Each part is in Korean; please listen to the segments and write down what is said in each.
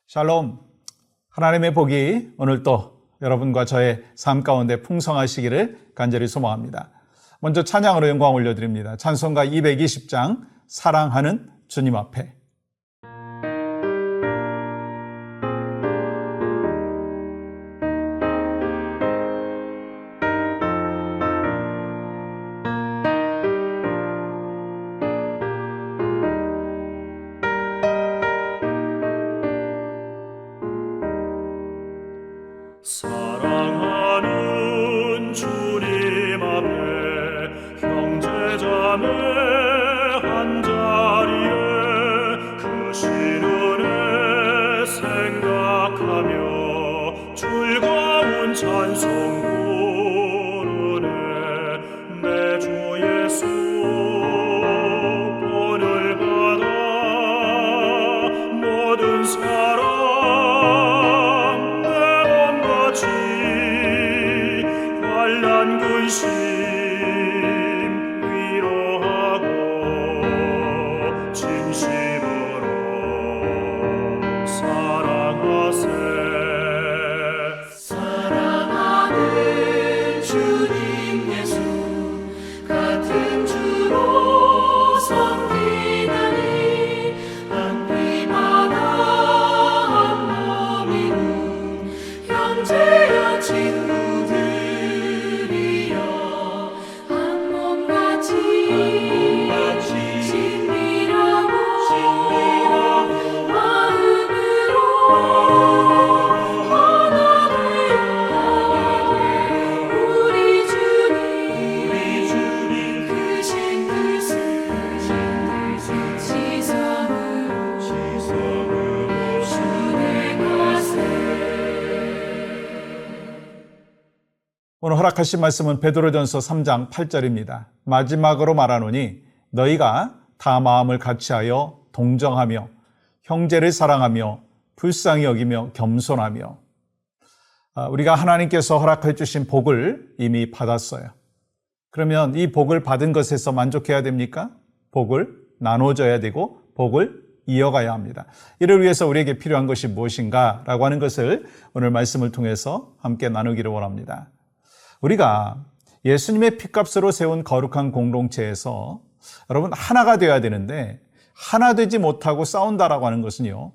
샬롬. 하나님의 복이 오늘 또 여러분과 저의 삶 가운데 풍성하시기를 간절히 소망합니다. 먼저 찬양으로 영광 올려드립니다. 찬송가 220장 사랑하는 주님 앞에. 사랑하는 주님 앞에 형제자매 한자리에 그 신은혜 생각하며 즐거운 찬송 부르네. 내 주 예수 본을 받아 모든 사랑 근심 위로하고 진심으로 사랑하세. 사랑하는 주님 예수 같은 주로 섬기나니 한 피마다 한 몸이군 형제여 친구들 오늘 허락하신 말씀은 베드로전서 3장 8절입니다. 마지막으로 말하노니 너희가 다 마음을 같이하여 동정하며 형제를 사랑하며 불쌍히 여기며 겸손하며. 우리가 하나님께서 허락해 주신 복을 이미 받았어요. 그러면 이 복을 받은 것에서 만족해야 됩니까? 복을 나눠줘야 되고 복을 이어가야 합니다. 이를 위해서 우리에게 필요한 것이 무엇인가 라고 하는 것을 오늘 말씀을 통해서 함께 나누기를 원합니다. 우리가 예수님의 피값으로 세운 거룩한 공동체에서 여러분 하나가 되어야 되는데 하나 되지 못하고 싸운다라고 하는 것은요,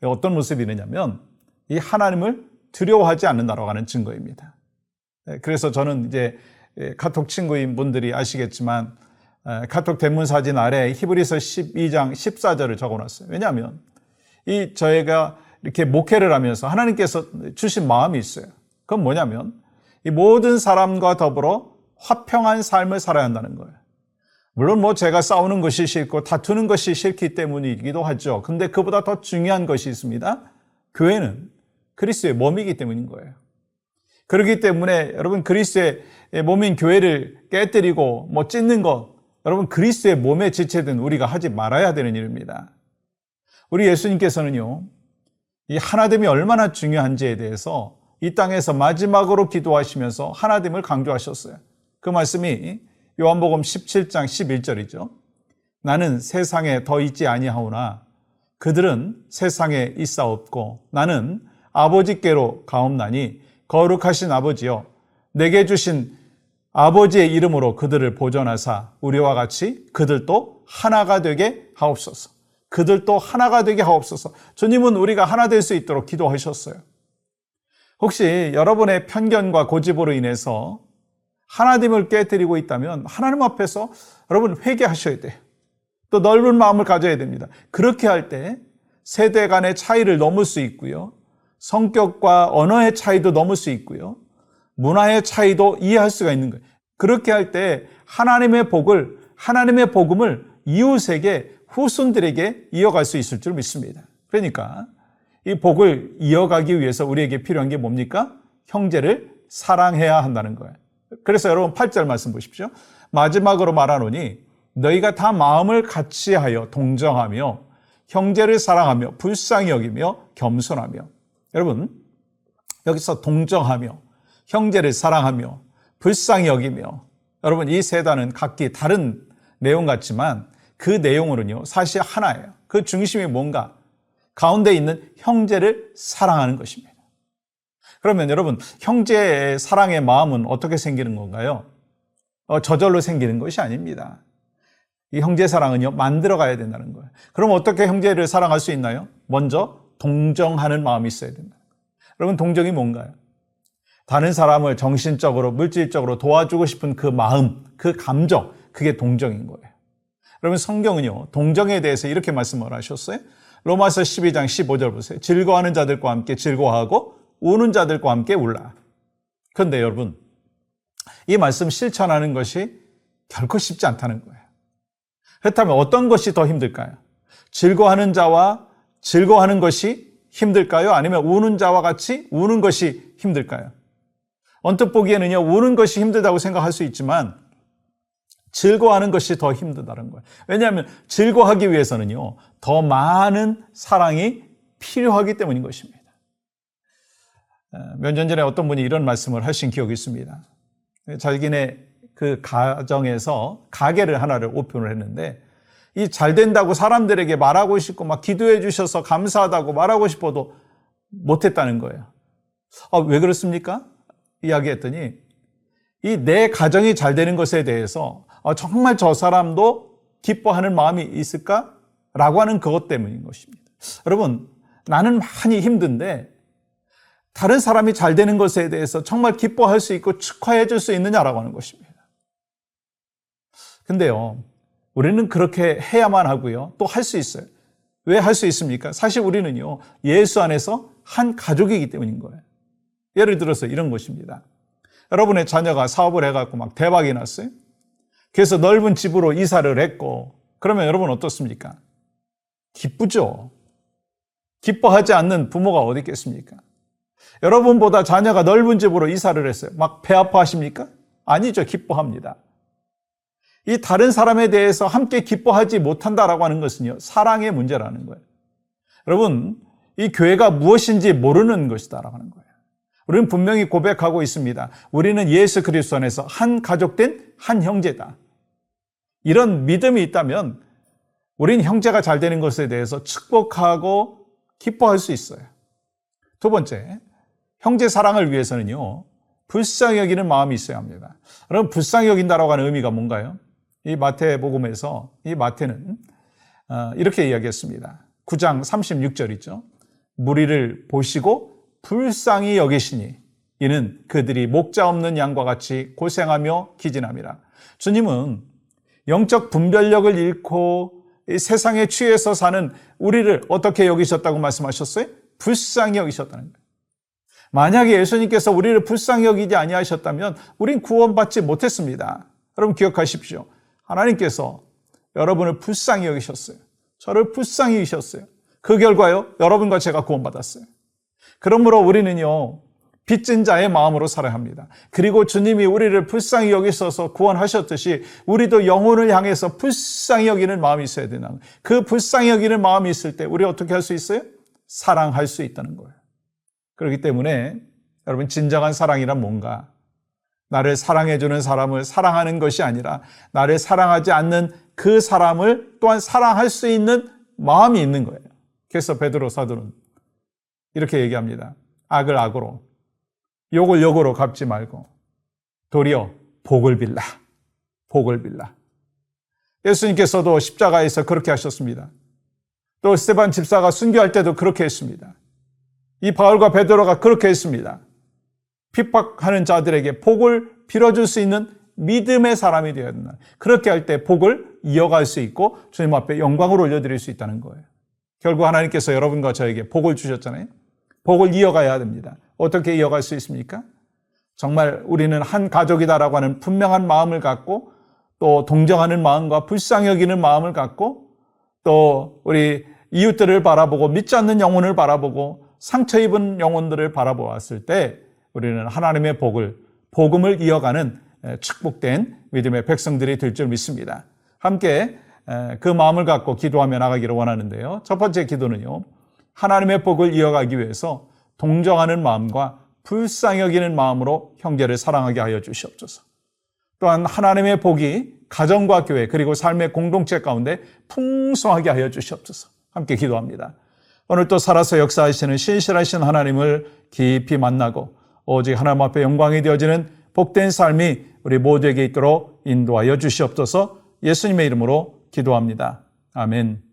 어떤 모습이 되냐면 이 하나님을 두려워하지 않는다라고 하는 증거입니다. 그래서 저는 이제 카톡 친구인 분들이 아시겠지만 카톡 대문 사진 아래 히브리서 12장 14절을 적어놨어요. 왜냐하면 저희가 이렇게 목회를 하면서 하나님께서 주신 마음이 있어요. 그건 뭐냐면 이 모든 사람과 더불어 화평한 삶을 살아야 한다는 거예요. 물론 제가 싸우는 것이 싫고 다투는 것이 싫기 때문이기도 하죠. 근데 그보다 더 중요한 것이 있습니다. 교회는 그리스도의 몸이기 때문인 거예요. 그렇기 때문에 여러분 그리스도의 몸인 교회를 깨뜨리고 찢는 것, 여러분 그리스도의 몸에 지체된 우리가 하지 말아야 되는 일입니다. 우리 예수님께서는요, 이 하나됨이 얼마나 중요한지에 대해서 이 땅에서 마지막으로 기도하시면서 하나됨을 강조하셨어요. 그 말씀이 요한복음 17장 11절이죠. 나는 세상에 더 있지 아니하오나 그들은 세상에 있사옵고 나는 아버지께로 가옵나니 거룩하신 아버지여 내게 주신 아버지의 이름으로 그들을 보존하사 우리와 같이 그들도 하나가 되게 하옵소서. 그들도 하나가 되게 하옵소서. 주님은 우리가 하나 될 수 있도록 기도하셨어요. 혹시 여러분의 편견과 고집으로 인해서 하나님을 깨뜨리고 있다면 하나님 앞에서 여러분 회개하셔야 돼요. 또 넓은 마음을 가져야 됩니다. 그렇게 할 때 세대 간의 차이를 넘을 수 있고요. 성격과 언어의 차이도 넘을 수 있고요. 문화의 차이도 이해할 수가 있는 거예요. 그렇게 할 때 하나님의 복음을 이웃에게, 후손들에게 이어갈 수 있을 줄 믿습니다. 그러니까 이 복을 이어가기 위해서 우리에게 필요한 게 뭡니까? 형제를 사랑해야 한다는 거예요. 그래서 여러분 8절 말씀 보십시오. 마지막으로 말하노니 너희가 다 마음을 같이하여 동정하며 형제를 사랑하며 불쌍히 여기며 겸손하며. 여러분 여기서 동정하며 형제를 사랑하며 불쌍히 여기며, 여러분 이 세 단은 각기 다른 내용 같지만 그 내용으로는요 사실 하나예요. 그 중심이 뭔가? 가운데 있는 형제를 사랑하는 것입니다. 그러면 여러분, 형제의 사랑의 마음은 어떻게 생기는 건가요? 저절로 생기는 것이 아닙니다. 이 형제 사랑은요, 만들어 가야 된다는 거예요. 그럼 어떻게 형제를 사랑할 수 있나요? 먼저 동정하는 마음이 있어야 된다. 여러분, 동정이 뭔가요? 다른 사람을 정신적으로, 물질적으로 도와주고 싶은 그 마음, 그 감정, 그게 동정인 거예요. 여러분, 성경은요, 동정에 대해서 이렇게 말씀을 하셨어요. 로마서 12장 15절 보세요. 즐거워하는 자들과 함께 즐거워하고 우는 자들과 함께 울라. 그런데 여러분, 이 말씀 실천하는 것이 결코 쉽지 않다는 거예요. 그렇다면 어떤 것이 더 힘들까요? 즐거워하는 자와 즐거워하는 것이 힘들까요? 아니면 우는 자와 같이 우는 것이 힘들까요? 언뜻 보기에는요, 우는 것이 힘들다고 생각할 수 있지만 즐거워하는 것이 더 힘들다는 거예요. 왜냐하면 즐거워하기 위해서는요, 더 많은 사랑이 필요하기 때문인 것입니다. 몇 년 전에 어떤 분이 이런 말씀을 하신 기억이 있습니다. 자기네 그 가정에서 가게를 하나를 오픈을 했는데, 이 잘 된다고 사람들에게 말하고 싶고 막 기도해 주셔서 감사하다고 말하고 싶어도 못했다는 거예요. 왜 그렇습니까? 이야기했더니 이 내 가정이 잘 되는 것에 대해서 정말 저 사람도 기뻐하는 마음이 있을까? 라고 하는 그것 때문인 것입니다. 여러분, 나는 많이 힘든데 다른 사람이 잘 되는 것에 대해서 정말 기뻐할 수 있고 축하해 줄 수 있느냐라고 하는 것입니다. 근데요, 우리는 그렇게 해야만 하고요, 또 할 수 있어요. 왜 할 수 있습니까? 사실 우리는요, 예수 안에서 한 가족이기 때문인 거예요. 예를 들어서 이런 것입니다. 여러분의 자녀가 사업을 해갖고 막 대박이 났어요. 그래서 넓은 집으로 이사를 했고, 그러면 여러분 어떻습니까? 기쁘죠? 기뻐하지 않는 부모가 어디 있겠습니까? 여러분보다 자녀가 넓은 집으로 이사를 했어요. 막 배 아파하십니까? 아니죠. 기뻐합니다. 이 다른 사람에 대해서 함께 기뻐하지 못한다라고 하는 것은요, 사랑의 문제라는 거예요. 여러분, 이 교회가 무엇인지 모르는 것이다라고 하는 거예요. 우리는 분명히 고백하고 있습니다. 우리는 예수 그리스도 안에서 한 가족된 한 형제다. 이런 믿음이 있다면 우리는 형제가 잘 되는 것에 대해서 축복하고 기뻐할 수 있어요. 두 번째, 형제 사랑을 위해서는요, 불쌍히 여기는 마음이 있어야 합니다. 여러분, 불쌍히 여긴다라고 하는 의미가 뭔가요? 이 마태복음에서 이 마태는 이렇게 이야기했습니다. 9장 36절이죠. 무리를 보시고 불쌍히 여기시니 이는 그들이 목자 없는 양과 같이 고생하며 기진함이라. 주님은 영적 분별력을 잃고 이 세상에 취해서 사는 우리를 어떻게 여기셨다고 말씀하셨어요? 불쌍히 여기셨다는 거예요. 만약에 예수님께서 우리를 불쌍히 여기지 아니하셨다면 우린 구원받지 못했습니다. 여러분 기억하십시오. 하나님께서 여러분을 불쌍히 여기셨어요. 저를 불쌍히 여기셨어요. 그 결과요, 여러분과 제가 구원받았어요. 그러므로 우리는요, 빚진 자의 마음으로 살아야 합니다. 그리고 주님이 우리를 불쌍히 여기셔서 구원하셨듯이 우리도 영혼을 향해서 불쌍히 여기는 마음이 있어야 되나. 그 불쌍히 여기는 마음이 있을 때 우리 어떻게 할 수 있어요? 사랑할 수 있다는 거예요. 그렇기 때문에 여러분, 진정한 사랑이란 뭔가? 나를 사랑해주는 사람을 사랑하는 것이 아니라 나를 사랑하지 않는 그 사람을 또한 사랑할 수 있는 마음이 있는 거예요. 그래서 베드로 사도는 이렇게 얘기합니다. 악을 악으로, 욕을 욕으로 갚지 말고 도리어 복을 빌라. 복을 빌라. 예수님께서도 십자가에서 그렇게 하셨습니다. 또 스데반 집사가 순교할 때도 그렇게 했습니다. 이 바울과 베드로가 그렇게 했습니다. 핍박하는 자들에게 복을 빌어줄 수 있는 믿음의 사람이 되어야 된다. 그렇게 할 때 복을 이어갈 수 있고 주님 앞에 영광을 올려드릴 수 있다는 거예요. 결국 하나님께서 여러분과 저에게 복을 주셨잖아요. 복을 이어가야 됩니다. 어떻게 이어갈 수 있습니까? 정말 우리는 한 가족이다라고 하는 분명한 마음을 갖고, 또 동정하는 마음과 불쌍히 여기는 마음을 갖고, 또 우리 이웃들을 바라보고 믿지 않는 영혼을 바라보고 상처 입은 영혼들을 바라보았을 때 우리는 하나님의 복음을 이어가는 축복된 믿음의 백성들이 될 줄 믿습니다. 함께 그 마음을 갖고 기도하며 나가기를 원하는데요. 첫 번째 기도는요, 하나님의 복을 이어가기 위해서 동정하는 마음과 불쌍히 여기는 마음으로 형제를 사랑하게 하여 주시옵소서. 또한 하나님의 복이 가정과 교회 그리고 삶의 공동체 가운데 풍성하게 하여 주시옵소서. 함께 기도합니다. 오늘도 살아서 역사하시는 신실하신 하나님을 깊이 만나고 오직 하나님 앞에 영광이 되어지는 복된 삶이 우리 모두에게 있도록 인도하여 주시옵소서. 예수님의 이름으로 기도합니다. 아멘.